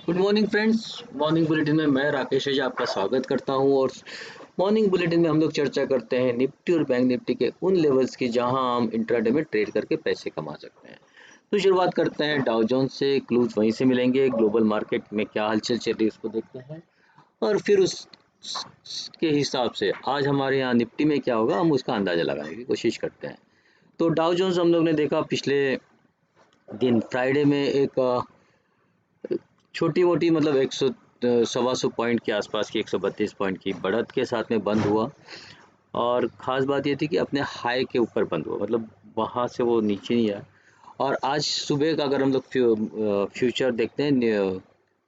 Good morning friends. Morning bulletin में मैं राकेश जी आपका स्वागत करता हूं और मॉर्निंग बुलेटिन में हम लोग चर्चा करते हैं निफ्टी और बैंक निफ्टी के उन लेवल्स की जहां हम इंट्राडे में ट्रेड करके पैसे कमा सकते हैं। तो शुरुआत करते हैं डाउ जोन्स से। क्लूज वहीं से मिलेंगे, ग्लोबल मार्केट में क्या हलचल चल रही है उसको देखते हैं और फिर उस के हिसाब से आज हमारे यहाँ निफ्टी में क्या होगा हम उसका अंदाजा लगाने की कोशिश करते हैं। तो डाउ जोन्स हम लोग ने देखा पिछले दिन फ्राइडे में एक छोटी मोटी मतलब 100 सवा सौ पॉइंट के आसपास की 132 पॉइंट की बढ़त के साथ में बंद हुआ और ख़ास बात ये थी कि अपने हाई के ऊपर बंद हुआ, मतलब वहाँ से वो नीचे नहीं आया। और आज सुबह का अगर हम लोग फ्यूचर देखते हैं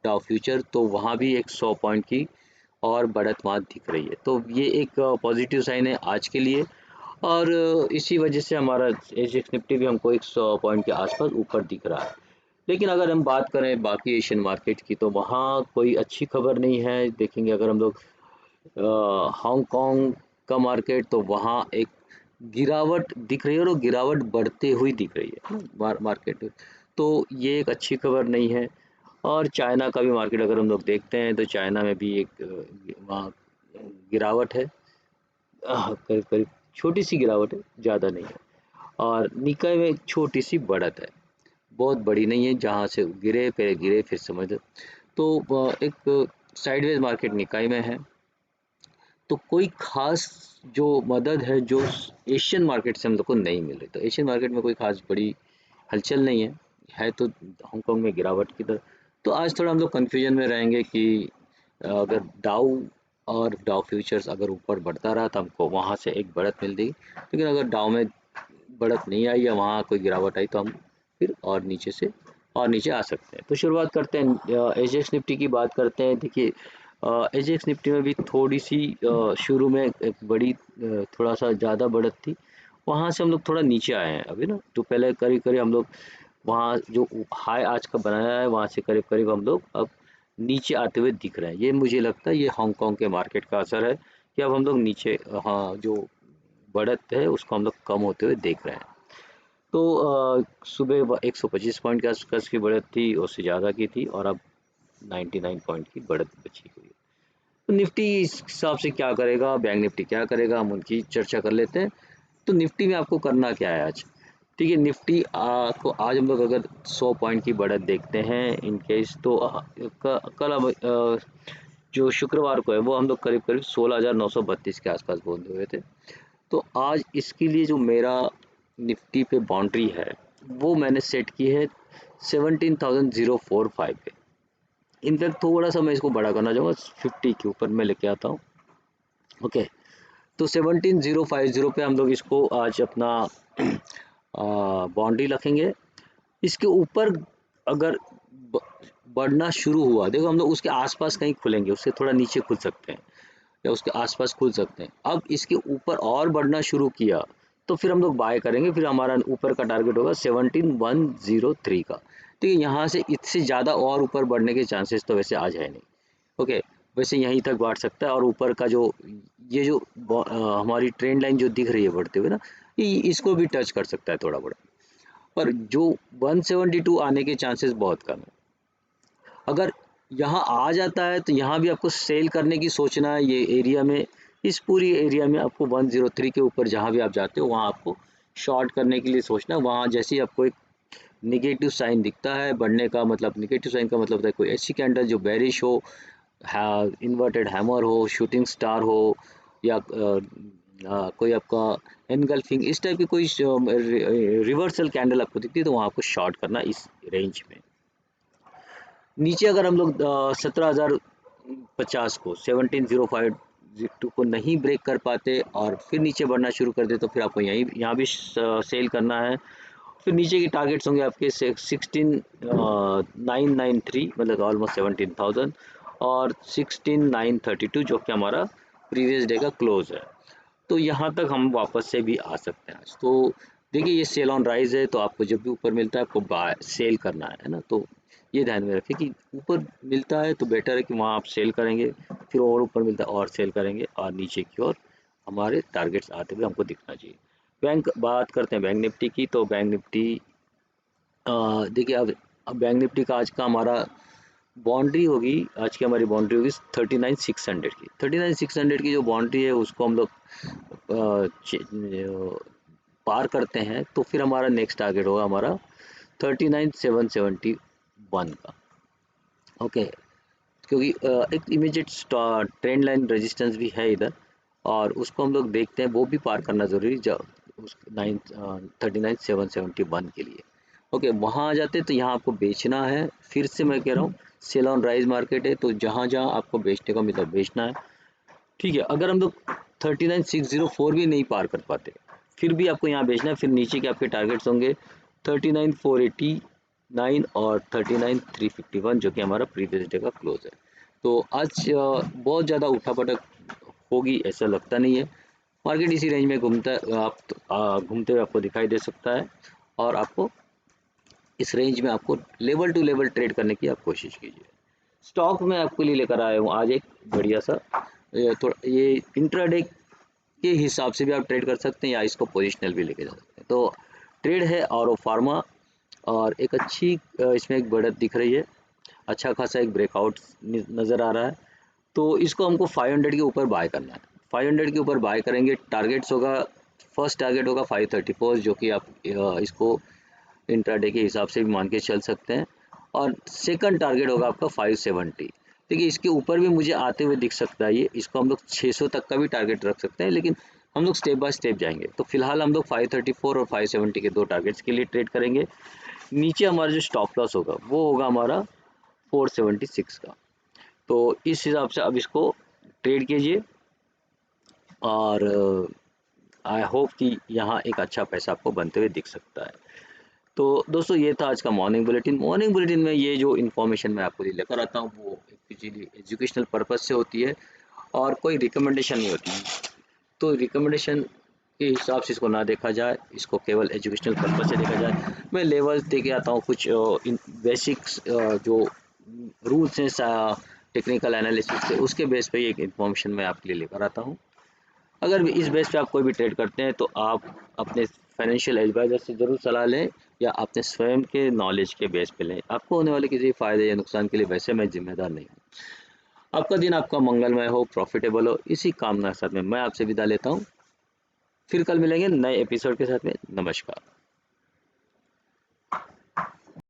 डाउ फ्यूचर, तो वहाँ भी एक 100 पॉइंट की और बढ़त वहाँ दिख रही है। तो ये एक पॉजिटिव साइन है आज के लिए और इसी वजह से हमारा एजेक्स निफ्टी भी हमको 100 पॉइंट के आसपास ऊपर दिख रहा है। लेकिन अगर हम बात करें बाकी एशियन मार्केट की तो वहाँ कोई अच्छी खबर नहीं है। देखेंगे अगर हम लोग हांगकांग का मार्केट, तो वहाँ एक गिरावट दिख रही है और वो गिरावट बढ़ते हुई दिख रही है मार्केट में। तो ये एक अच्छी खबर नहीं है। और चाइना का भी मार्केट अगर हम लोग देखते हैं तो चाइना में भी एक वहाँ गिरावट है, करीब करीब छोटी सी गिरावट है, ज़्यादा नहीं है। और निकाय में एक छोटी सी बढ़त है, बहुत बड़ी नहीं है, जहाँ से गिरे फिर समझ लो। तो एक साइडवेज मार्केट निकाय में है। तो कोई खास जो मदद है जो एशियन मार्केट से हम लोग को नहीं मिल रही, तो एशियन मार्केट में कोई खास बड़ी हलचल नहीं है तो हांगकांग में गिरावट की तरह। तो आज थोड़ा हम लोग कन्फ्यूजन में रहेंगे कि अगर डाउ और डाउ फ्यूचर्स अगर ऊपर बढ़ता रहा तो हमको वहाँ से एक बढ़त मिल गई, लेकिन अगर डाउ में बढ़त नहीं आई या वहाँ कोई गिरावट आई तो हम फिर और नीचे से और नीचे आ सकते हैं। तो शुरुआत करते हैं एजेक्स निफ्टी की बात करते हैं। देखिए एजेक्स निफ्टी में भी थोड़ी सी शुरू में एक बड़ी थोड़ा सा ज़्यादा बढ़त थी, वहाँ से हम लोग थोड़ा नीचे आए हैं अभी ना। तो पहले करीब करीब हम लोग वहाँ जो हाई आज का बनाया है वहाँ से करीब करीब हम लोग अब नीचे आते हुए दिख रहे हैं। ये मुझे लगता है ये हांगकांग के मार्केट का असर है कि अब हम लोग नीचे, हाँ, जो बढ़त है उसको हम लोग कम होते हुए देख रहे हैं। तो सुबह 125 पॉइंट के आसपास की बढ़त थी, उससे ज़्यादा की थी और अब 99 पॉइंट की बढ़त बची हुई है। तो निफ्टी इस हिसाब से क्या करेगा, बैंक निफ्टी क्या करेगा, हम उनकी चर्चा कर लेते हैं। तो निफ्टी में आपको करना क्या है आज? ठीक है, निफ्टी को आज हम लोग अगर 100 पॉइंट की बढ़त देखते हैं इन केस, तो कल हम जो शुक्रवार को है वो हम लोग करीब करीब 16,932 के आसपास बोलते हुए थे। तो आज इसके लिए जो मेरा निफ्टी पे बाउंड्री है वो मैंने सेट की है 17,045 पे। इनफैक्ट थोड़ा सा मैं इसको बड़ा करना चाहूँगा, 50 के ऊपर मैं लेके आता हूँ। ओके, तो 17,050 पे हम लोग इसको आज अपना बाउंड्री रखेंगे। इसके ऊपर अगर बढ़ना शुरू हुआ, देखो हम लोग उसके आसपास कहीं खुलेंगे, उससे थोड़ा नीचे खुल सकते हैं या उसके आसपास खुल सकते हैं। अब इसके ऊपर और बढ़ना शुरू किया तो फिर हम लोग बाय करेंगे, फिर हमारा ऊपर का टारगेट होगा 17,103 का। ठीक है, यहाँ से इससे ज़्यादा और ऊपर बढ़ने के चांसेस तो वैसे आज है नहीं। ओके, वैसे यहीं तक बढ़ सकता है और ऊपर का जो ये जो हमारी ट्रेंड लाइन जो दिख रही है बढ़ते हुए ना, इसको भी टच कर सकता है थोड़ा बड़ा। पर जो 172 आने के चांसेस बहुत कम है। अगर यहाँ आ जाता है तो यहाँ भी आपको सेल करने की सोचना है। ये एरिया में, इस पूरी एरिया में आपको 103 के ऊपर जहाँ भी आप जाते हो वहाँ आपको शॉर्ट करने के लिए सोचना है। वहाँ जैसे ही आपको एक निगेटिव साइन दिखता है बढ़ने का, मतलब निगेटिव साइन का मतलब होता है कोई ऐसी कैंडल जो बेरिश हो, इन्वर्टेड हैमर हो, शूटिंग स्टार हो, या कोई आपका एनगल्फिंग इस टाइप की कोई रिवर्सल कैंडल आपको दिखती है तो वहाँ आपको शॉर्ट करना इस रेंज में। नीचे अगर हम लोग 17,050 को 17,052 को नहीं ब्रेक कर पाते और फिर नीचे बढ़ना शुरू कर दे तो फिर आपको यहाँ भी सेल करना है। फिर नीचे की टारगेट्स होंगे आपके 16,993, मतलब ऑलमोस्ट 17,000, और 16,932 जो कि हमारा प्रीवियस डे का क्लोज है। तो यहाँ तक हम वापस से भी आ सकते हैं आज। तो देखिए ये सेल ऑन राइज है, तो आपको जब भी ऊपर मिलता है आपको बाय सेल करना है ना। तो ये ध्यान में रखें कि ऊपर मिलता है तो बेटर है कि वहाँ आप सेल करेंगे, फिर और ऊपर मिलता है और सेल करेंगे और नीचे की ओर हमारे टारगेट्स आते हुए हमको दिखना चाहिए। बैंक बात करते हैं बैंक निफ्टी की। तो बैंक निफ्टी देखिए अब बैंक निफ्टी का आज का हमारा बाउंड्री होगी, आज की हमारी बाउंड्री होगी 39,600 की। 39,600 की जो बाउंड्री है उसको हम लोग पार करते हैं तो फिर हमारा नेक्स्ट टारगेट होगा हमारा 39,771 का। ओके, क्योंकि एक इमीडिएट ट्रेंड लाइन रेजिस्टेंस भी है इधर, और उसको हम लोग देखते हैं, वो भी पार करना ज़रूरी जब उस 39,771 के लिए। ओके, वहाँ आ जाते तो यहाँ आपको बेचना है। फिर से मैं कह रहा हूँ, सेल ऑन राइज मार्केट है, तो जहाँ जहाँ आपको बेचने को मिले बेचना है। ठीक है, अगर हम लोग 39,604 भी नहीं पार कर पाते, फिर भी आपको यहाँ बेचना है। फिर नीचे के आपके टारगेट्स होंगे 39,489 और 39,351, जो कि हमारा प्रीवियस डे का क्लोज है। तो आज बहुत ज़्यादा उठापटक होगी ऐसा लगता नहीं है। मार्केट इसी रेंज में घूमता आप घूमते हुए आपको दिखाई दे सकता है, और आपको इस रेंज में आपको लेवल टू लेवल ट्रेड करने की आप कोशिश कीजिए। स्टॉक में आपके लिए लेकर आया हूँ आज एक बढ़िया सा, थोड़ा ये इंट्राडे के हिसाब से भी आप ट्रेड कर सकते हैं, या इसको पोजिशनल भी लेके जा सकते हैं। तो ट्रेड है और फार्मा, और एक अच्छी इसमें एक बढ़त दिख रही है, अच्छा खासा एक ब्रेकआउट नज़र आ रहा है। तो इसको हमको 500 के ऊपर बाय करना है। 500 के ऊपर बाय करेंगे, टारगेट्स होगा, फर्स्ट टारगेट होगा 534, जो कि आप इसको इंट्राडे के हिसाब से भी मान के चल सकते हैं, और सेकंड टारगेट होगा आपका 570। देखिए, इसके ऊपर भी मुझे आते हुए दिख सकता है, ये इसको हम लोग 600 तक का भी टारगेट रख सकते हैं, लेकिन हम लोग स्टेप बाय स्टेप जाएंगे। तो फिलहाल हम लोग 534 और 570 के दो टारगेट्स के लिए ट्रेड करेंगे। नीचे हमारा जो स्टॉप लॉस होगा वो होगा हमारा 476 का। तो इस हिसाब से अब इसको ट्रेड कीजिए, और आई होप कि यहाँ एक अच्छा पैसा आपको बनते हुए दिख सकता है। तो दोस्तों, ये था आज का मॉर्निंग बुलेटिन। मॉर्निंग बुलेटिन में ये जो इन्फॉर्मेशन मैं आपको लेकर आता हूँ वो एक्चुअली एजुकेशनल पर्पज से होती है, और कोई रिकमेंडेशन नहीं होती। तो रिकमेंडेशन के हिसाब से इसको ना देखा जाए, इसको केवल एजुकेशनल पर्पज से देखा जाए। मैं लेवल्स दे के आता हूँ, कुछ बेसिक्स जो रूल्स हैं टेक्निकल एनालिसिस के, उसके बेस पे एक इन्फॉर्मेशन मैं आपके लिए लेकर आता हूँ। अगर इस बेस पे आप कोई भी ट्रेड करते हैं तो आप अपने फाइनेंशियल एडवाइज़र से ज़रूर सलाह लें, या अपने स्वयं के नॉलेज के बेस पे लें। आपको होने वाले किसी फ़ायदे या नुकसान के लिए वैसे मैं जिम्मेदार नहीं हूँ। आपका दिन आपका मंगलमय हो, प्रॉफिटेबल हो, इसी कामना के साथ में मैं आपसे विदा लेता हूँ। फिर कल मिलेंगे नए एपिसोड के साथ में। नमस्कार।